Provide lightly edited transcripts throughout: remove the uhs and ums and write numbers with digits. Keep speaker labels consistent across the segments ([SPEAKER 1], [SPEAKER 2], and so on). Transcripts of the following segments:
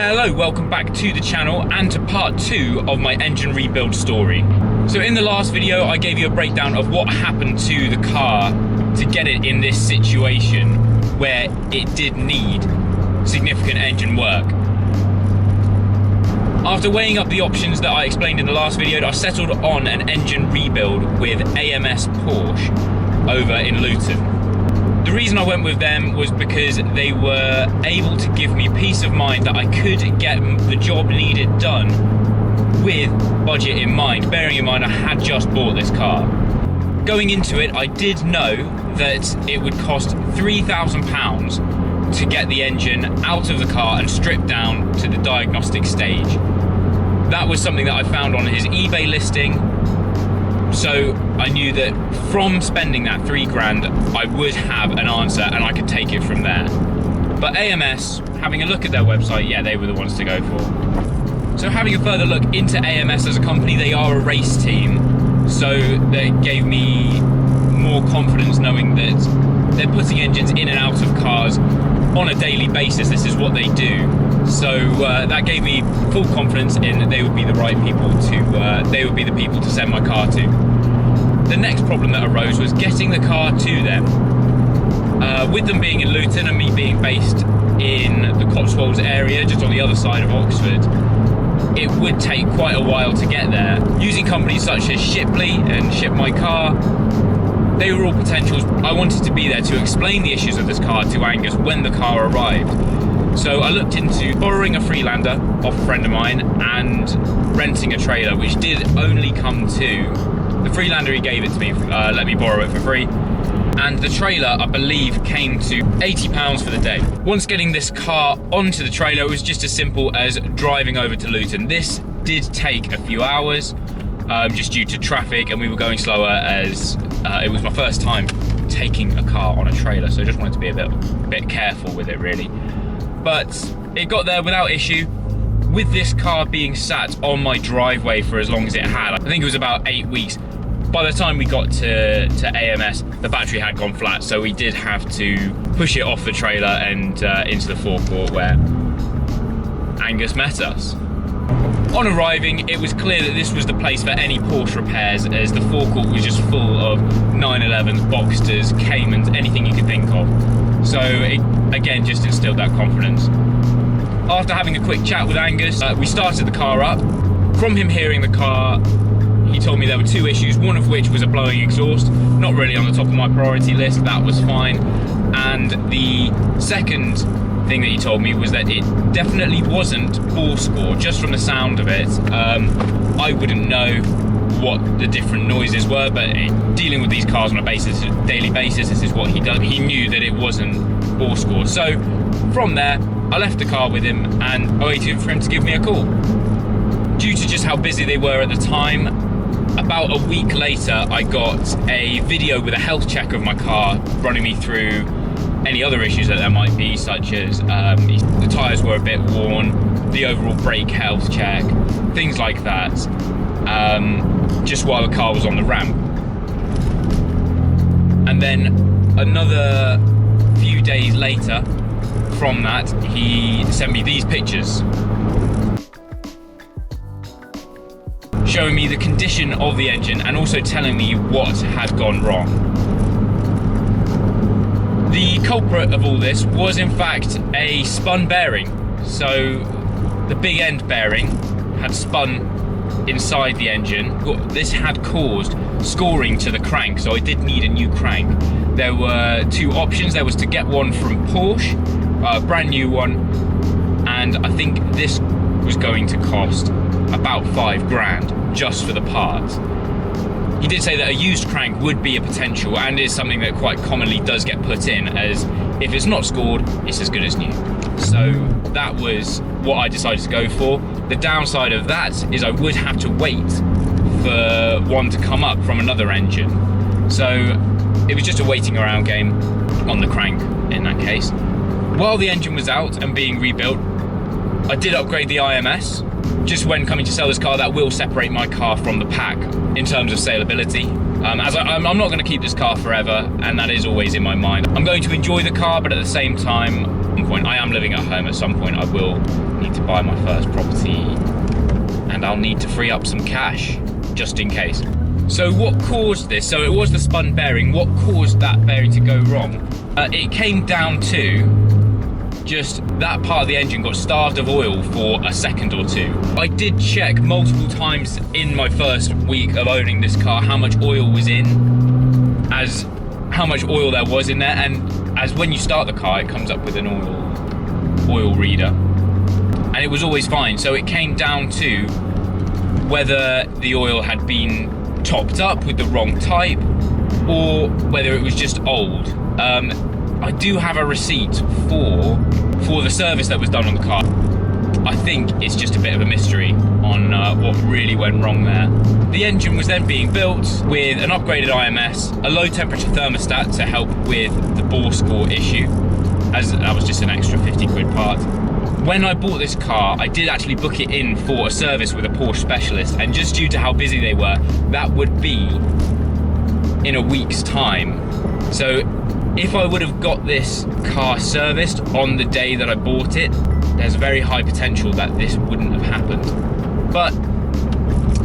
[SPEAKER 1] Hello, welcome back to the channel and to part 2 of my engine rebuild story. So in the last video I gave you a breakdown of what happened to the car to get it in this situation where it did need significant engine work. After weighing up the options that I explained in the last video, I settled on an engine rebuild with AMS Porsche over in Luton. The reason I went with them was because they were able to give me peace of mind that I could get the job needed done with budget in mind, bearing in mind I had just bought this car. Going into it, I did know that it would cost £3,000 to get the engine out of the car and stripped down to the diagnostic stage. That was something that I found on his eBay listing. So I knew that from spending that £3,000, I would have an answer and I could take it from there. But AMS, having a look at their website, yeah, they were the ones to go for. So having a further look into AMS as a company, they are a race team. So that gave me more confidence knowing that they're putting engines in and out of cars on a daily basis. This is what they do. So that gave me full confidence in that they would be the right people to send my car to. The next problem that arose was getting the car to them. With them being in Luton and me being based in the Cotswolds area, just on the other side of Oxford, it would take quite a while to get there. Using companies such as Shipley and Ship My Car, they were all potentials. I wanted to be there to explain the issues of this car to Angus when the car arrived. So I looked into borrowing a Freelander off a friend of mine and renting a trailer, which did only come to, the Freelander he gave it to me, let me borrow it for free. And the trailer, I believe, came to £80 for the day. Once getting this car onto the trailer, it was just as simple as driving over to Luton. This did take a few hours, just due to traffic, and we were going slower as it was my first time taking a car on a trailer, so I just wanted to be a bit careful with it, really. But it got there without issue. With this car being sat on my driveway for as long as it had, I think it was about 8 weeks. By the time we got to AMS, the battery had gone flat, so we did have to push it off the trailer and into the forecourt where Angus met us. On arriving, it was clear that this was the place for any Porsche repairs, as the forecourt was just full of 911s, Boxsters, Caymans, anything you could think of. So it, again, just instilled that confidence. After having a quick chat with Angus, we started the car up. From him hearing the car, he told me there were 2 issues, one of which was a blowing exhaust, not really on the top of my priority list, that was fine. And the second thing that he told me was that it definitely wasn't bore score, just from the sound of it. I wouldn't know what the different noises were, but dealing with these cars on a daily basis, this is what he does. He knew that it wasn't bore score. So from there, I left the car with him and I waited for him to give me a call. Due to just how busy they were at the time, about a week later, I got a video with a health check of my car, running me through any other issues that there might be, such as the tyres were a bit worn, the overall brake health check, things like that, just while the car was on the ramp. And then another few days later from that, he sent me these pictures, showing me the condition of the engine and also telling me what had gone wrong. The culprit of all this was in fact a spun bearing. So the big end bearing had spun inside the engine. This had caused scoring to the crank, so I did need a new crank. There were 2 options. There was to get one from Porsche, a brand new one, and I think this was going to cost about £5,000 just for the part. He did say that a used crank would be a potential and is something that quite commonly does get put in, as if it's not scored, it's as good as new. So that was what I decided to go for. The downside of that is I would have to wait for one to come up from another engine. So it was just a waiting around game on the crank in that case. While the engine was out and being rebuilt, I did upgrade the IMS. Just when coming to sell this car, that will separate my car from the pack in terms of saleability. As I'm not going to keep this car forever, and that is always in my mind. I'm going to enjoy the car, but at the same time, at some point, I am living at home. At some point, I will need to buy my first property and I'll need to free up some cash just in case. So what caused this? So it was the spun bearing. What caused that bearing to go wrong? It came down to just that part of the engine got starved of oil for a second or two. I did check multiple times in my first week of owning this car how much oil was in, as how much oil there was in there, and as when you start the car it comes up with an oil reader, and it was always fine. So it came down to whether the oil had been topped up with the wrong type or whether it was just old. I do have a receipt for the service that was done on the car. I think it's just a bit of a mystery on what really went wrong there. The engine was then being built with an upgraded IMS, a low temperature thermostat to help with the bore score issue, as that was just an extra 50 quid part. When I bought this car, I did actually book it in for a service with a Porsche specialist, and just due to how busy they were, that would be in a week's time. So if I would have got this car serviced on the day that I bought it, there's a very high potential that this wouldn't have happened. But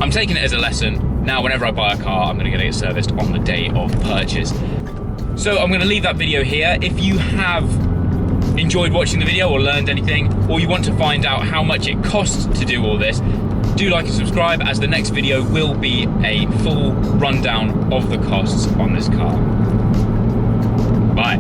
[SPEAKER 1] I'm taking it as a lesson. Now whenever I buy a car, I'm going to get it serviced on the day of purchase. So I'm going to leave that video here. If you have enjoyed watching the video or learned anything, or you want to find out how much it costs to do all this, do like and subscribe, as the next video will be a full rundown of the costs on this car. Bye.